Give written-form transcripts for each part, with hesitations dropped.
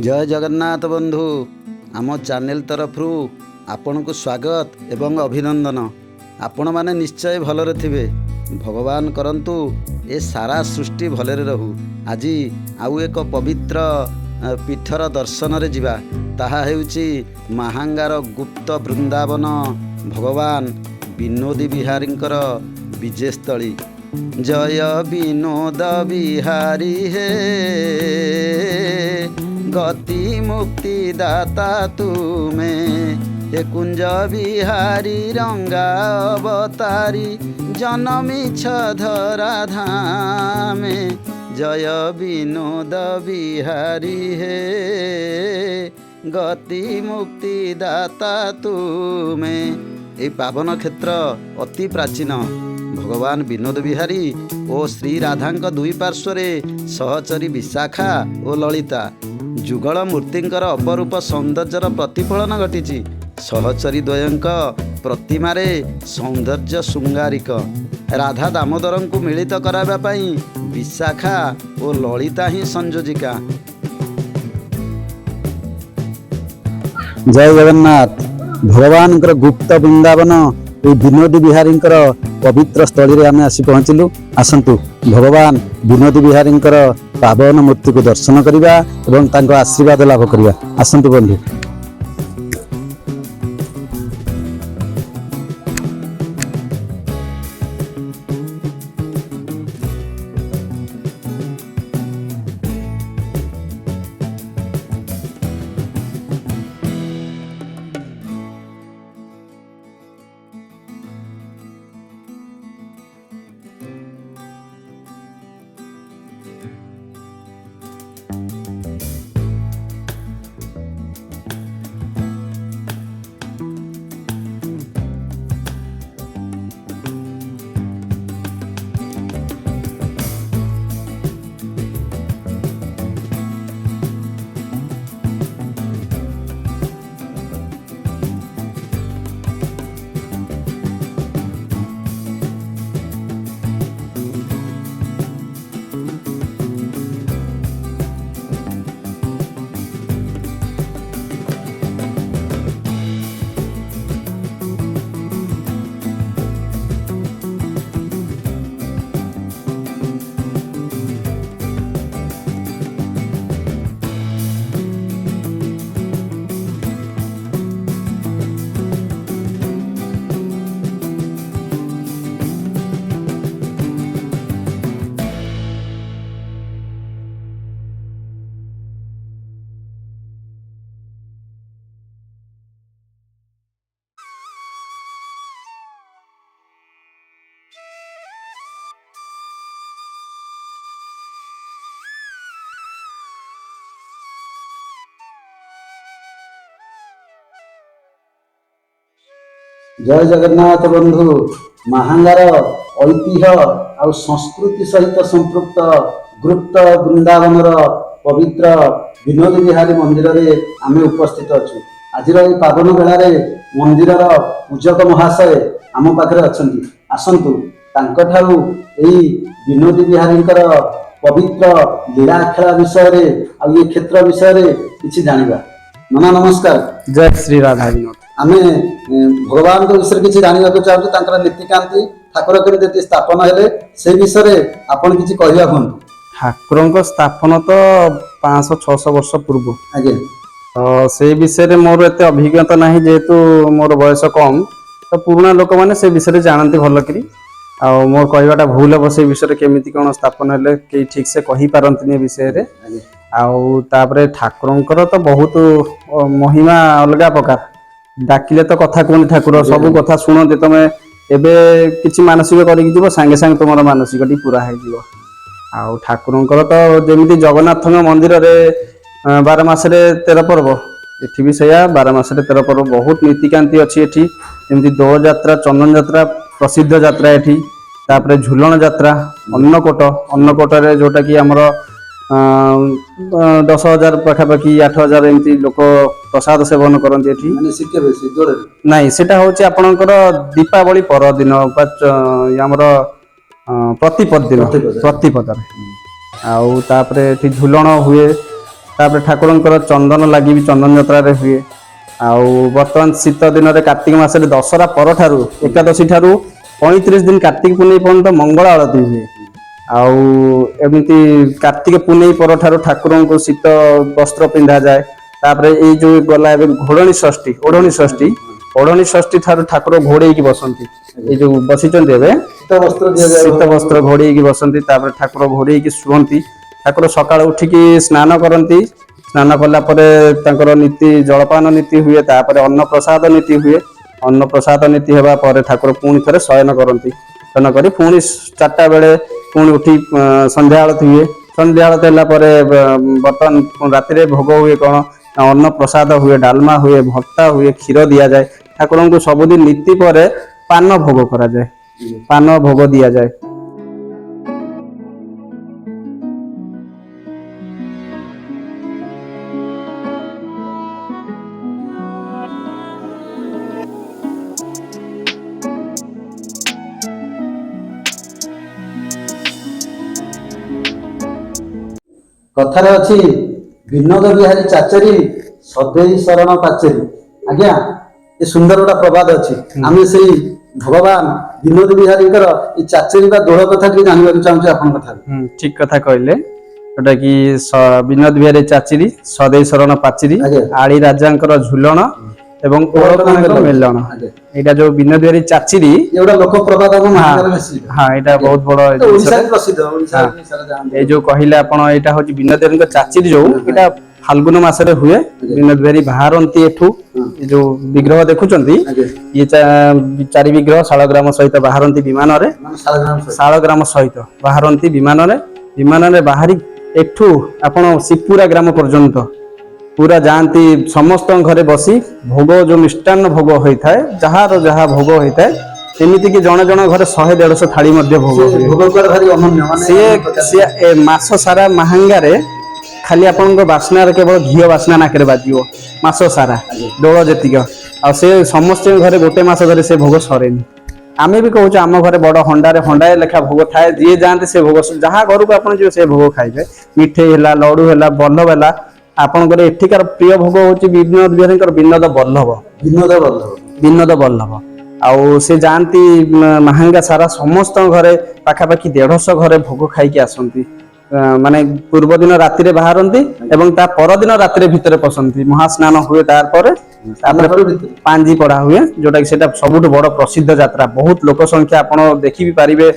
जय जगन्नाथ बंधु आम चैनल तरफ आपण को स्वागत एवं अभिनंदन। आपण माने निश्चय भलरे थिबे। भगवान करंतु ए सारा सृष्टि भलरे रहू। आज आउ एक पवित्र पीठर दर्शन रे जिबा ताहा हेउची महांगार गुप्त वृंदावन भगवान विनोदी बिहारींकर विजयस्थली। जय विनोद बिहारी हे गति मुक्ति दाता तुम्हें, हे कुंज बिहारी रंगा अवतारी जनमी धरा धामे। जय विनोद बिहारी हे गति मुक्ति दाता तुम्हें। ए पावन क्षेत्र अति प्राचीन। भगवान विनोद बिहारी और श्री राधांक दुई पार्श्वरे सहचरी विशाखा और ललिता जुगल मूर्तिंकर अपरूप सौंदर्यर प्रतिफलन घटी। सहचरी द्वयंक प्रतिमारे सौंदर्य शृंगारिक। राधा दामोदर को मिलित कराबा पई विशाखा और ललिता ही संयोजिका। जय जगन्नाथ। भगवान गुप्त वृंदावन विनोदी बिहारी पवित्र स्थली रे आमे आसी पहुँचलु। आसंतु भगवान विनोदी बिहारी पावन मूर्ति को दर्शन करवा एवं तांको आशीर्वाद लाभ करवा। आसंतु बंधु। जय जगन्नाथ बंधु। महांगार ऐतिह्य और संस्कृति सहित संपृक्त गुप्त वृंदावन पवित्र विनोद बिहारी मंदिर रे आमे उपस्थित अच्छु। आज पावन बेला मंदिर पूजक महाशय आम पाखे अच्छा। आसतु तांकठारु एई विनोदी बिहारी पवित्र लीला खेला विषय रे आ ये क्षेत्र विषय रे किछि जानिबा। नना नमस्कार। जय श्री राधा विनोद। आमे भगवान के विषय किसी जानिबा को चाहू। तांकर नीतिकांति ठाकुर केମିତି स्थापन हेले से विषय आपण किछि कहया हुन। ठाकुरଙ୍କ स्थापन तो 500-600 वर्ष पूर्व। आगे तो से विषय रे मोर एते अभिज्ञता नाही जेतु मोर बयस कम। तो पुराना लोक माने से विषय जानते भल करी। आ मोर कहबाटा भूल अब से विषय केମିତି कोन स्थापन हेले के ठीक से कहि पारंतनी विषय रे। आउ तापरे ठाकुरଙ୍କର तो बहुत महिमा अलगा प्रकार। डाकिले तो कथा कहनी ठाकुर सब कथा शुणते। तुम एबे किछि मानसिक करिक जीव सांगे सांगे तुम मानसिक पूरा हो जीव। आउ ठाकुरଙ୍କର तो जेमिति जगन्नाथ मंदिर रे 12 मासरे 13 पर्व एठी भी सया 12 मासरे 13 पर्व बहुत नीतिकांति अछि। एठी जेमिति दो यात्रा चंदन यात्रा प्रसिद्ध यात्रा एठी। तापरे झुलन यात्रा अन्नकोट रे जोटा कि हमर 10,000 पाखापाखि 8,000 एमती लोक प्रसाद सेवन करते नाई सेटा होची आपणकर दीपावली पर दिन आमर प्रतिपद दिन प्रतिपद आउ तापरे झुलन हुए ତାପରେ ଠାକୁରଙ୍କର ଚନ୍ଦନ ଲାଗି ବି ଚନ୍ଦନ ଯାତ୍ରାରେ ହୁଏ। ଆଉ ବର୍ତ୍ତମାନ ଶୀତ ଦିନରେ କାର୍ତ୍ତିକ ମାସରେ ଦଶହରା ପରଠାରୁ ଏକାଦଶୀ ଠାରୁ 35 ଦିନ କାର୍ତ୍ତିକ ପୂର୍ଣ୍ଣିମା ପର୍ଯ୍ୟନ୍ତ ମଙ୍ଗଳ ଆଳତି ହୁଏ। ଆଉ ଏମିତି କାର୍ତ୍ତିକ ପୂର୍ଣ୍ଣିମା ପରଠାରୁ ଠାକୁରଙ୍କୁ ଶୀତ ବସ୍ତ୍ର ପିନ୍ଧାଯାଏ। ତାପରେ ଏଇ ଯୋଉ ଗଲା ଏବେ ଓଢଣୀ ଷଷ୍ଠୀ ଠାରୁ ଠାକୁର ଘୋଡେଇକି ବସନ୍ତି। ଏଇ ଯୋଉ ବସିଛନ୍ତି ଏବେ ଶୀତ ବସ୍ତ୍ର ଦିଆଯାଏ ଶୀତ ଭଗବାନଙ୍କୁ। ବସ୍ତ୍ର ଘୋଡେଇକି ବସନ୍ତି। ତାପରେ ଠାକୁର ଘୋଡେଇକି ଶୁଅନ୍ତି। ଠାକୁର ସକାଳୁ ଉଠିକି ସ୍ନାନ କରନ୍ତି। ସ୍ନାନ କଲା ପରେ ତାଙ୍କର ନୀତି ଜଳପାନ ନୀତି ହୁଏ। ତାପରେ ଅନ୍ନପ୍ରସାଦ ନୀତି ହୁଏ। ଅନ୍ନପ୍ରସାଦ ନୀତି ହେବା ପରେ ଠାକୁର ପୁଣି ଥରେ ଶୟନ କରନ୍ତି। ଶୟନ କରି ପୁଣି 4ଟା ବେଳେ ପୁଣି ଉଠି ସନ୍ଧ୍ୟା ଆଳତି ହୁଏ। ସନ୍ଧ୍ୟା ଆଳତି ହେଲା ପରେ ବର୍ତ୍ତମାନ ରାତିରେ ଭୋଗ ହୁଏ କଣ ନା ଅନ୍ନ ପ୍ରସାଦ ହୁଏ, ଡାଲମା ହୁଏ, ଭର୍ତ୍ତା ହୁଏ, କ୍ଷୀର ଦିଆଯାଏ। ଠାକୁରଙ୍କୁ ସବୁଦିନ ନୀତି ପରେ ପାନ ଭୋଗ କରାଯାଏ। ପାନ ଭୋଗ ଦିଆଯାଏ। କଥାରେ ଅଛି ବିନୋଦ ବିହାରୀ ଚାଚେରୀ ସଦେଇ ଶରଣ ପାଚେରୀ। ଆଜ୍ଞା ଏ ସୁନ୍ଦର ଗୋଟେ ପ୍ରବାଦ ଅଛି। ଆମେ ସେଇ ଭଗବାନ ବିନୋଦ ବିହାରୀଙ୍କର ଏଇ ଚାଚେରୀ ବା ଦୋଳ କଥା ଟିକେ ଜାଣିବାକୁ ଚାହୁଁଛୁ ଆପଣଙ୍କ ଠାରୁ। ଠିକ କଥା କହିଲେ। ଯୋଉଟା କି ବିନୋଦ ବିହାରୀ ଚାଚିରୀ ସଦେଇ ଶରଣ ପାଚିରୀ ଆଜ୍ଞା ଆଳି ରାଜାଙ୍କର ଝୁଲଣ ଏବଂ ଓଳକମାନଙ୍କ ମେଲଣ। ଆଜ୍ଞା ଏଇଟା ଯୋଉ ବିନୋଦ ବିହାରୀ ଚାଚିରୀ ଏଗୁଡ଼ା ଲୋକ ପ୍ରବାଦ ଆମ ହଁ ମାହାଙ୍ଗାରେ ବେଶୀ। ହଁ ଏଇଟା ଆଜ୍ଞା ବହୁତ ବଡ ତ ଜିନିଷଟେ। ଓଡ଼ିଶାରେ ପ୍ରସିଦ୍ଧ ହଁ ଓଡ଼ିଶାରେ ବି ସାରା ଜାଣନ୍ତି। ଏଇ ଯୋଉ କହିଲେ ଆପଣ ଏଇଟା ହଉଛି ବିନୋଦ ବିହାରୀଙ୍କ ଚାଚିରୀ ଯୋଉ ଏଇଟା ଫାଲଗୁନ ମାସରେ ହୁଏ। ବିନୋଦ ବିହାରୀ ବାହାରନ୍ତି ଏଠୁ ଏ ଯୋଉ ବିଗ୍ରହ ଦେଖୁଛନ୍ତି ଆଜ୍ଞା ଇଏ 4 ବିଗ୍ରହ ଶାଳଗ୍ରାମ ସହିତ ବାହାରନ୍ତି ବିମାନରେ। ମାନେ ଶାଳଗ୍ରାମ ସହିତ। ଶାଳଗ୍ରାମ ସହିତ ବାହାରନ୍ତି ବିମାନରେ। ବିମାନରେ ବାହାରି ଏଠୁ ଆପଣ ଶିପୁରା ଗ୍ରାମ ପର୍ଯ୍ୟନ୍ତ ପୁରା ଯାଆନ୍ତି। ସମସ୍ତଙ୍କ ଘରେ ବସି ଭୋଗ ଯୋଉ ମିଷ୍ଟାନ୍ନ ଭୋଗ ହୋଇଥାଏ ଯାହାର ଯାହା ଭୋଗ ହୋଇଥାଏ ଏମିତି କି ଜଣେ ଜଣ ଘରେ 100-150 ଥାଳି ମଧ୍ୟ ଭୋଗ ସେ ହୁଏ। ଭୋଗ କୁଆଡ଼େ ଭାରି ଅନନ୍ୟ ମାନେ ସିଏ ଅନ୍ୟ ପ୍ରକାର। ସିଏ ଏ ମାସ ସାରା ମାହାଙ୍ଗାରେ ଖାଲି ଆପଣଙ୍କ ବାସ୍ନାରେ କେବଳ ଘିଅ ବାସ୍ନା ନାକରେ ବାଜିବ ମାସ ସାରା ଆଜ୍ଞା ଦୋଳ ଯେତିକ। ଆଉ ସେ ସମସ୍ତଙ୍କ ଘରେ ଗୋଟେ ମାସ ଧରେ ସେ ଭୋଗ ସରେନି। ଆମେ ବି କହୁଛୁ ଆମ ଘରେ ବଡ ହଣ୍ଡାରେ ହଣ୍ଡାଏ ଲେଖା ଭୋଗ ଥାଏ। ଯିଏ ଯାଆନ୍ତି ସେ ଭୋଗ ଯାହା ଘରକୁ ଆପଣ ଯିବେ ସେ ଭୋଗ ଖାଇବେ। ମିଠେଇ ହେଲା, ଲଡୁ ହେଲା, ବଲ୍ଲଭ ହେଲା। ଆପଣଙ୍କର ଏଠିକାର ପ୍ରିୟ ଭୋଗ ହଉଛି ବିନୋଦ ବିହାରୀଙ୍କର ବିନୋଦ ବଲ୍ଲଭ। ବିନୋଦ ବଲ୍ଲଭ। ବିନୋଦ ବଲ୍ଲଭ। ଆଉ ସେ ଯାଆନ୍ତି ମାହାଙ୍ଗା ସାରା ସମସ୍ତଙ୍କ ଘରେ ପାଖାପାଖି 150 ଘରେ ଭୋଗ ଖାଇକି ଆସନ୍ତି। ମାନେ ପୂର୍ବ ଦିନ ରାତିରେ ବାହାରନ୍ତି ଏବଂ ତା ପରଦିନ ରାତିରେ ଭିତରେ ପଶନ୍ତି। ମହାସ୍ନାନ ହୁଏ ତାପରେ ସ୍ନାନ ତାପରେ ପରେ ଭିତରେ ପାଞ୍ଜି ପଢା ହୁଏ। ଯୋଉଟା କି ସେଇଟା ସବୁଠୁ ବଡ ପ୍ରସିଦ୍ଧ ଯାତ୍ରା। ବହୁତ ଲୋକ ସଂଖ୍ୟା ଆପଣ ଦେଖିବି ପାରିବେ।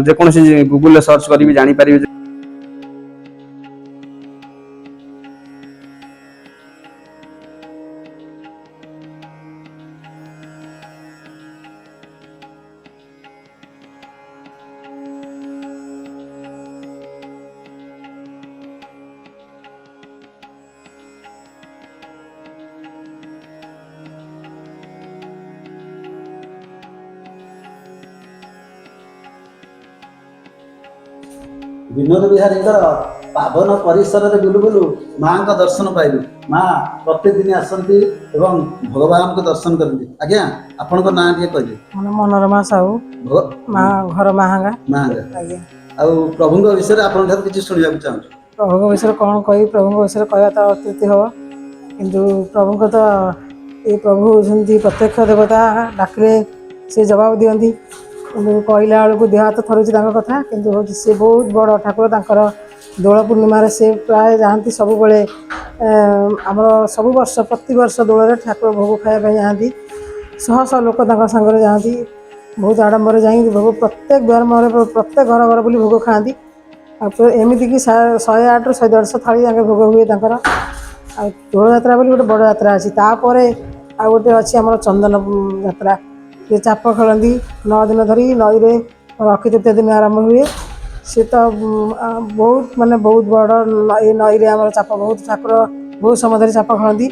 ଯେକୌଣସି ଗୁଗୁଲରେ ସର୍ଚ୍ଚ କରିବି ଜାଣିପାରିବେ। ବିନୋଦ ବିହାରୀଙ୍କର ପାବନ ପରିସରରେ ବୁଲୁ ବୁଲୁ ମାଙ୍କ ଦର୍ଶନ ପାଇଲୁ। ମା ପ୍ରତ୍ୟେକ ଦିନ ଆସନ୍ତି ଏବଂ ଭଗବାନଙ୍କୁ ଦର୍ଶନ କରନ୍ତି। ଆଜ୍ଞା ଆପଣଙ୍କ ନାଁ ଟିକେ କହିବେ। ମନୋରମା ସାହୁ, ମା ଘର ମାହାଙ୍ଗା। ମାଙ୍କ ଆଜ୍ଞା। ଆଉ ପ୍ରଭୁଙ୍କ ବିଷୟରେ ଆପଣଙ୍କ ଠାରୁ କିଛି ଶୁଣିବାକୁ ଚାହୁଁଛୁ। ପ୍ରଭୁଙ୍କ ବିଷୟରେ କ'ଣ କହିବି? ପ୍ରଭୁଙ୍କ ବିଷୟରେ କହିବା ତ ଅତ୍ୟୁକ୍ତି ହେବ। କିନ୍ତୁ ପ୍ରଭୁଙ୍କ ତ ଏ ପ୍ରଭୁ ହେଉଛନ୍ତି ପ୍ରତ୍ୟକ୍ଷ ଦେବତା। ଡାକିଲେ ସେ ଜବାବ ଦିଅନ୍ତି। କିନ୍ତୁ କହିଲା ବେଳକୁ ଦେହ ହାତ ଥରୁଛି ତାଙ୍କ କଥା। କିନ୍ତୁ ହେଉଛି ସେ ବହୁତ ବଡ଼ ଠାକୁର। ତାଙ୍କର ଦୋଳ ପୂର୍ଣ୍ଣିମାରେ ସେ ପ୍ରାୟ ଯାଆନ୍ତି ସବୁବେଳେ। ଆମର ସବୁ ବର୍ଷ ପ୍ରତିବର୍ଷ ଦୋଳରେ ଠାକୁର ଭୋଗ ଖାଇବା ପାଇଁ ଯାଆନ୍ତି। ଶହ ଶହ ଲୋକ ତାଙ୍କ ସାଙ୍ଗରେ ଯାଆନ୍ତି। ବହୁତ ଆଡ଼ମ୍ବରରେ ଯାଇକି ଭୋଗ ପ୍ରତ୍ୟେକ ଦ୍ୱାର ମୁହଁରେ ପ୍ରତ୍ୟେକ ଘର ଘର ବୁଲି ଭୋଗ ଖାଆନ୍ତି। ଆଉ ଏମିତିକି 108ରୁ 110 ଥାଳି ଯାକେ ଭୋଗ ହୁଏ ତାଙ୍କର। ଆଉ ଦୋଳ ଯାତ୍ରା ବୋଲି ଗୋଟେ ବଡ଼ ଯାତ୍ରା ଅଛି। ତାପରେ ଆଉ ଗୋଟେ ଅଛି ଆମର ଚନ୍ଦନ ଯାତ୍ରା। ସେ ଚାପ ଖେଳନ୍ତି 9 ଦିନ ଧରି। ନଈରେ ଅକ୍ଷୟ ତୃତୀୟା ଦିନ ଆରମ୍ଭ ହୁଏ। ସେ ତ ବହୁତ ମାନେ ବହୁତ ବଡ଼ ନଈରେ ଆମର ଚାପ ବହୁତ ଠାକୁର ବହୁତ ସମୟ ଧରି ଚାପ ଖେଳନ୍ତି।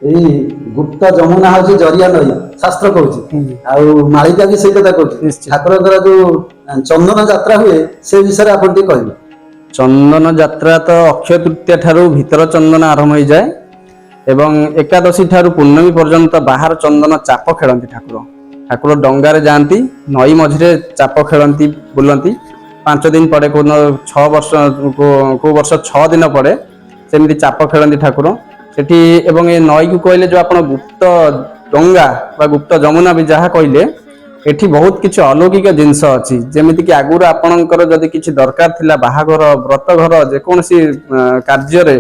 ଏଇ ଗୁପ୍ତ ଯମୁନା ହଉଛି ଜରିଆ ନଈ ଶାସ୍ତ୍ର କହୁଛି। ଆଉ ମାଳିକା ବି ସେଇ କଥା କହୁଛି। ନିଶ୍ଚିତ। ଠାକୁରଙ୍କର ଯୋଉ ଚନ୍ଦନ ଯାତ୍ରା ହୁଏ ସେ ବିଷୟରେ ଆପଣ ଟିକେ କହିବେ। ଚନ୍ଦନ ଯାତ୍ରା ତ ଅକ୍ଷୟ ତୃତୀୟା ଠାରୁ ଭିତର ଚନ୍ଦନ ଆରମ୍ଭ ହୋଇଯାଏ ଏବଂ ଏକାଦଶୀ ଠାରୁ ପୂର୍ଣ୍ଣମୀ ପର୍ଯ୍ୟନ୍ତ ବାହାର ଚନ୍ଦନ ଚାପ ଖେଳନ୍ତି ଠାକୁର। ଠାକୁର ଡଙ୍ଗାରେ ଯାଆନ୍ତି, ନଈ ମଝିରେ ଚାପ ଖେଳନ୍ତି, ବୁଲନ୍ତି। 5 ଦିନ ପଡ଼େ, କୋଉ ବର୍ଷ 6 ଦିନ ପଡ଼େ, ସେମିତି ଚାପ ଖେଳନ୍ତି ଠାକୁର ସେଠି। ଏବଂ ଏ ନଈକୁ କହିଲେ ଯୋଉ ଆପଣ ଗୁପ୍ତ ଡଙ୍ଗା ବା ଗୁପ୍ତ ଯମୁନା ବି ଯାହା କହିଲେ, ଏଠି ବହୁତ କିଛି ଅଲୌକିକ ଜିନିଷ ଅଛି। ଯେମିତିକି ଆଗରୁ ଆପଣଙ୍କର ଯଦି କିଛି ଦରକାର ଥିଲା, ବାହାଘର, ବ୍ରତଘର, ଯେକୌଣସି କାର୍ଯ୍ୟରେ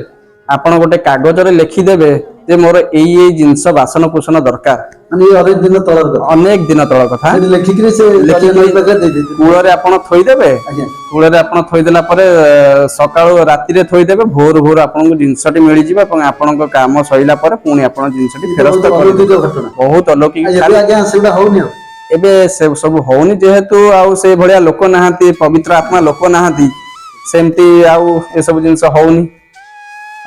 ଆପଣ ଗୋଟେ କାଗଜରେ ଲେଖିଦେବେ ଯେ ମୋର ଏଇ ଜିନିଷ ବାସନ କୁସନ ଦରକାର, ମାନେ ଏଇ ଅନେକ ଦିନ ତଳର କଥା, ଅନେକ ଦିନ ତଳ କଥା, ସେଠି ଲେଖିକିରି ସେ ଜରିଆ ନଈ ପାଖରେ ଦେଇଦେଇଥିଲେ। କୂଳରେ ଆପଣ ଥୋଇଦେବେ। ଆଜ୍ଞା। କୂଳରେ ଆପଣ ଥୋଇଦେଲା ପରେ ସକାଳୁ ରାତିରେ ଥୋଇଦେବେ, ଭୋରୁ ଭୋରୁ ଆପଣଙ୍କୁ ଜିନିଷଟି ମିଳିଯିବ ଏବଂ ଆପଣଙ୍କ କାମ ସରିଲା ପରେ ପୁଣି ଆପଣ ଜିନିଷଟି ଏଇ ତ ଫେରସ୍ତ ବହୁତ କରିଦେବେ। ଅଲୌକିକ ଘଟଣା। ବହୁତ ଅଲୌକିକ। ଆଉ ଏବେ ଖାଲି ଆଜ୍ଞା ସେଗୁଡା ହଉନି ଆଉ। ଏବେ ସେ ସବୁ ହଉନି, ଯେହେତୁ ଆଉ ସେ ଭଳିଆ ଲୋକ ନାହାନ୍ତି, ପବିତ୍ର ଆତ୍ମା ଲୋକ ନାହାନ୍ତି, ସେମିତି ଆଉ ଏସବୁ ଜିନିଷ ହଉନି।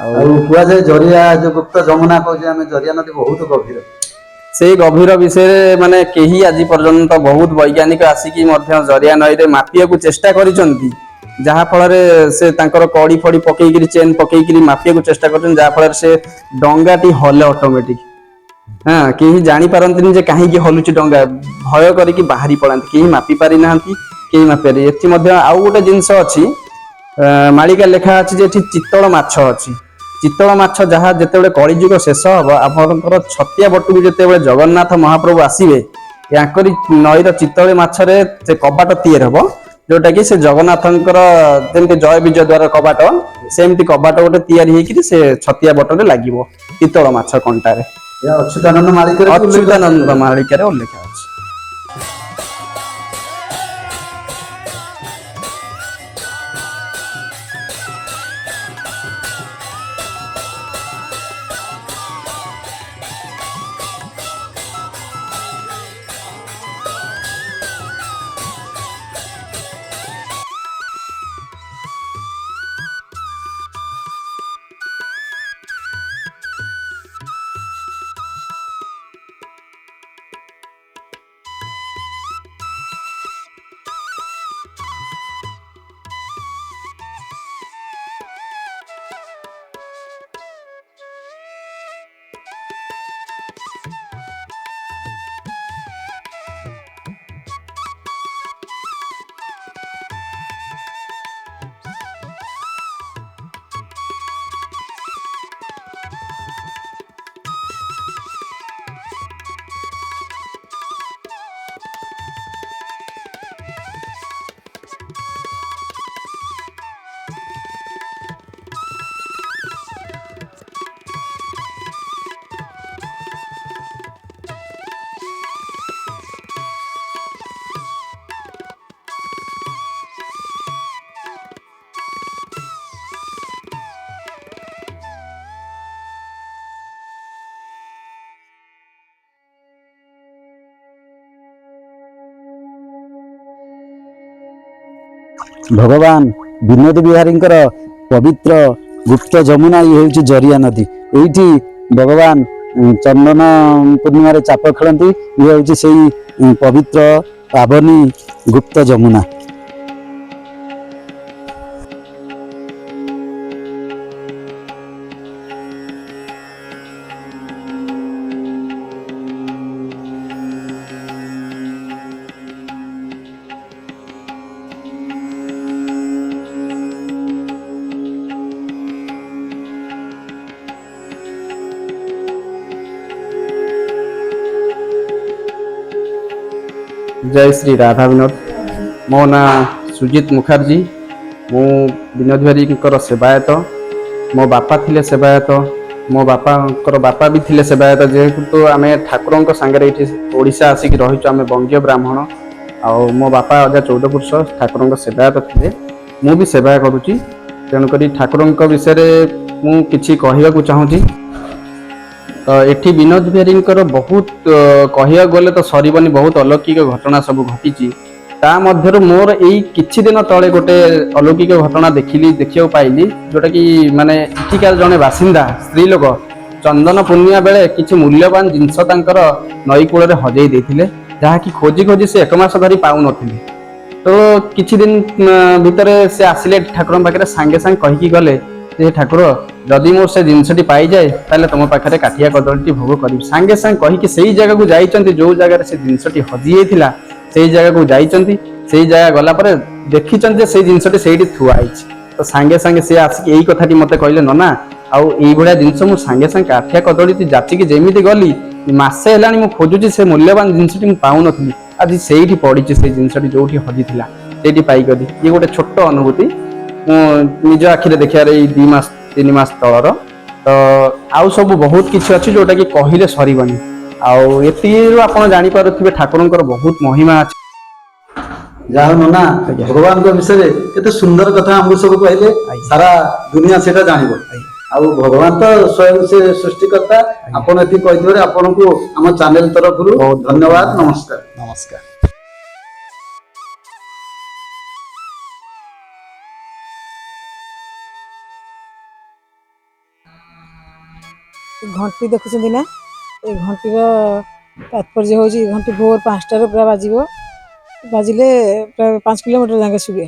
ଆଉ କୁହାଯାଏ ଜରିଆ ଯୋଉ ଗୁପ୍ତ ଯମୁନା କହୁଛେ ଆମେ, ଜରିଆ ନଦୀ ବହୁତ ଗଭୀର। ସେଇ ଗଭୀର ବିଷୟରେ ମାନେ କେହି ଆଜି ପର୍ଯ୍ୟନ୍ତ, ବହୁତ ବୈଜ୍ଞାନିକ ଆସିକି ମଧ୍ୟ ଜରିଆ ନଈରେ ମାପିବାକୁ ଚେଷ୍ଟା କରିଛନ୍ତି, ଯାହା ଫଳରେ ସେ ତାଙ୍କର କଡି ଫଡି ପକେଇକିରି, ଚେନ୍ ପକେଇକିରି ମାପିବାକୁ ଚେଷ୍ଟା କରୁଛନ୍ତି, ଯାହା ଫଳରେ ସେ ଡଙ୍ଗାଟି ହଲେ ଅଟୋମେଟିକ। ହଁ, କେହି ଜାଣିପାରନ୍ତିନି ଯେ କାହିଁକି ହଲୁଛି ଡଙ୍ଗା, ଭୟ କରିକି ବାହାରି ପଳାନ୍ତି, କେହି ମାପି ପାରିନାହାନ୍ତି, କେହି ମାପିପାରି। ଏଠି ମଧ୍ୟ ଆଉ ଗୋଟେ ଜିନିଷ ଅଛି, ମାଳିକା ଲେଖା ଅଛି ଯେ ଏଠି ଚିତ୍ତଳ ମାଛ ଅଛି। ଚିତ୍ତଳ ମାଛ ଯାହା ଯେତେବେଳେ କଳିଯୁଗ ଶେଷ ହବ, ଆପଣଙ୍କର ଛତିଆ ବଟକୁ ଯେତେବେଳେ ଜଗନ୍ନାଥ ମହାପ୍ରଭୁ ଆସିବେ, ୟାଙ୍କରି ନଈର ଚିତ୍ତଳି ମାଛରେ ସେ କବାଟ ତିଆରି ହବ, ଯୋଉଟା କି ସେ ଜଗନ୍ନାଥଙ୍କର ଯେମିତି ଜୟ ବିଜୟ ଦ୍ୱାର କବାଟ, ସେମିତି କବାଟ ଗୋଟେ ତିଆରି ହେଇକିରି ସେ ଛତିଆ ବଟରେ ଲାଗିବ, ଚିତ୍ତଳ ମାଛ କଣ୍ଟାରେ। ଏହା ଅଚ୍ୟୁତାନନ୍ଦ ମାଳିକାରେ ବି ଉଲ୍ଲେଖ ଅଛି। ଅଚ୍ୟୁତାନନ୍ଦ ମାଳିକାରେ ଉଲ୍ଲେଖ ଅଛି। ଭଗବାନ ବିନୋଦ ବିହାରୀଙ୍କର ପବିତ୍ର ଗୁପ୍ତ ଯମୁନା ଇଏ ହେଉଛି ଜରିଆ ନଦୀ। ଏଇଠି ଭଗବାନ ଚନ୍ଦନ ପୂର୍ଣ୍ଣିମାରେ ଚାପ ଖେଳନ୍ତି। ଇଏ ହେଉଛି ସେଇ ପବିତ୍ର ପାବନୀ ଗୁପ୍ତ ଯମୁନା। जय श्री राधा विनोद। मो ना सुजित मुखर्जी। मु विनोद बिहारी सेवायत। मो बापा थिले सेवायत, मो बापा बापा भी थिले सेवायत। जेहेतु आम ठाकुर सांगे ओडिशा आसिक रहीचु, आम बंगीय ब्राह्मण। आउ मो बापा अजा 14 पुरुष ठाकुर सेवायत थिले, मु भी सेवा करुच्ची। तेणुक ठाकुर विषय मु किछि कहवाकू चाहूँगी। तो एठी विनोद बिहारी बहुत कहया गले तो सरबनी, बहुत अलौकिक घटना सब घटी। ता मध्यरु मोर एई किछि दिन तले गोटे अलौकिक घटना देखा पाइली, जोटा कि माने इठिकार जने बासिंदा स्त्री लोक ଚନ୍ଦନ ପୂର୍ଣ୍ଣିମା ବେଳେ କିଛି ମୂଲ୍ୟବାନ ଜିନିଷ ତାଙ୍କର ନଈ କୂଳରେ ହଜେଇ ଦେଇଥିଲେ, ଯାହାକି ଖୋଜି ଖୋଜି ସେ 1 ମାସ ଧରି ପାଉନଥିଲେ। ତ କିଛି ଦିନ ଭିତରେ ସେ ଆସିଲେ ଠାକୁରଙ୍କ ପାଖରେ, ସାଙ୍ଗେ ସାଙ୍ଗେ କହିକି ଗଲେ ଯେ ଠାକୁର, ଯଦି ମୋର ସେ ଜିନିଷଟି ପାଇଯାଏ ତାହେଲେ ତମ ପାଖରେ କାଠିଆ କଦଳୀଟି ଭୋଗ କରିବି। ସାଙ୍ଗେ ସାଙ୍ଗେ କହିକି ସେଇ ଜାଗାକୁ ଯାଇଛନ୍ତି ଯୋଉ ଜାଗାରେ ସେ ଜିନିଷଟି ହଜି ଯାଇଥିଲା, ସେଇ ଜାଗାକୁ ଯାଇଛନ୍ତି। ସେଇ ଜାଗା ଗଲା ପରେ ଦେଖିଛନ୍ତି ଯେ ସେଇ ଜିନିଷଟି ସେଇଠି ଥୁଆ ହେଇଛି। ତ ସାଙ୍ଗେ ସାଙ୍ଗେ ସେ ଆସିକି ଏଇ କଥାଟି ମତେ କହିଲେ, ନନା ଆଉ ଏଇଭଳିଆ ଜିନିଷ ମୁଁ ସାଙ୍ଗେ ସାଙ୍ଗେ କାଠିଆ କଦଳୀଟି ଯାଚିକି ଯେମିତି ଗଲି, ମାସେ ହେଲାଣି ମୁଁ ଖୋଜୁଛି ସେ ମୂଲ୍ୟବାନ ଜିନିଷଟି ମୁଁ ପାଉନଥିଲି, ଆଜି ସେଇଠି ପଡିଛି ସେଇ ଜିନିଷଟି ଯୋଉଠି ହଜିଥିଲା ସେଇଠି ପାଇଗଲି। ଇଏ ଗୋଟେ ଛୋଟ ଅନୁଭୂତି ମୁଁ ନିଜ ଆଖିରେ ଦେଖିବାର ଏଇ 2 ମାସ 3 ମାସ ତଳର। ତ ଆଉ ସବୁ ବହୁତ କିଛି ଅଛି ଯୋଉଟା କି କହିଲେ ସରିବନି। ଆଉ ଏତିକିରୁ ଆପଣ ଜାଣିପାରୁଥିବେ ଠାକୁରଙ୍କର ବହୁତ ମହିମା ଅଛି। ଯାହା ହଉ ନନା, ଭଗବାନଙ୍କ ବିଷୟରେ କେତେ ସୁନ୍ଦର କଥା ଆମକୁ ସବୁ କହିଲେ, ସାରା ଦୁନିଆ ସେଇଟା ଜାଣିବ। ଆଉ ଭଗବାନ ତ ସ୍ୱୟଂ ସେ ସୃଷ୍ଟିକର୍ତ୍ତା। ଆପଣ ଏତିକି କହିଥିବାରୁ ଆପଣଙ୍କୁ ଆମ ଚ୍ୟାନେଲ ତରଫରୁ ଧନ୍ୟବାଦ, ନମସ୍କାର। ନମସ୍କାର। ଘଣ୍ଟି ଦେଖୁଛନ୍ତି ନା, ଏ ଘଣ୍ଟିର ତାତ୍ପର୍ଯ୍ୟ ହେଉଛି ଘଣ୍ଟି ଭୋର 5ଟାରେ ପୁରା ବାଜିବ, ବାଜିଲେ ପ୍ରାୟ 5 କିଲୋମିଟର ଯାକେ ଶୁଭେ।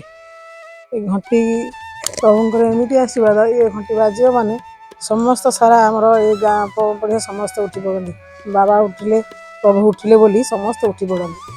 ଏ ଘଣ୍ଟି ପ୍ରଭୁଙ୍କର ଏମିତି ଆଶୀର୍ବାଦ, ଏ ଘଣ୍ଟି ବାଜିବ ମାନେ ସମସ୍ତ ସାରା ଆମର ଏ ଗାଁ ପଡ଼ିଆ ସମସ୍ତେ ଉଠି ପଡ଼ନ୍ତି। ବାବା ଉଠିଲେ, ପ୍ରଭୁ ଉଠିଲେ ବୋଲି ସମସ୍ତେ ଉଠି ପଡ଼ନ୍ତି।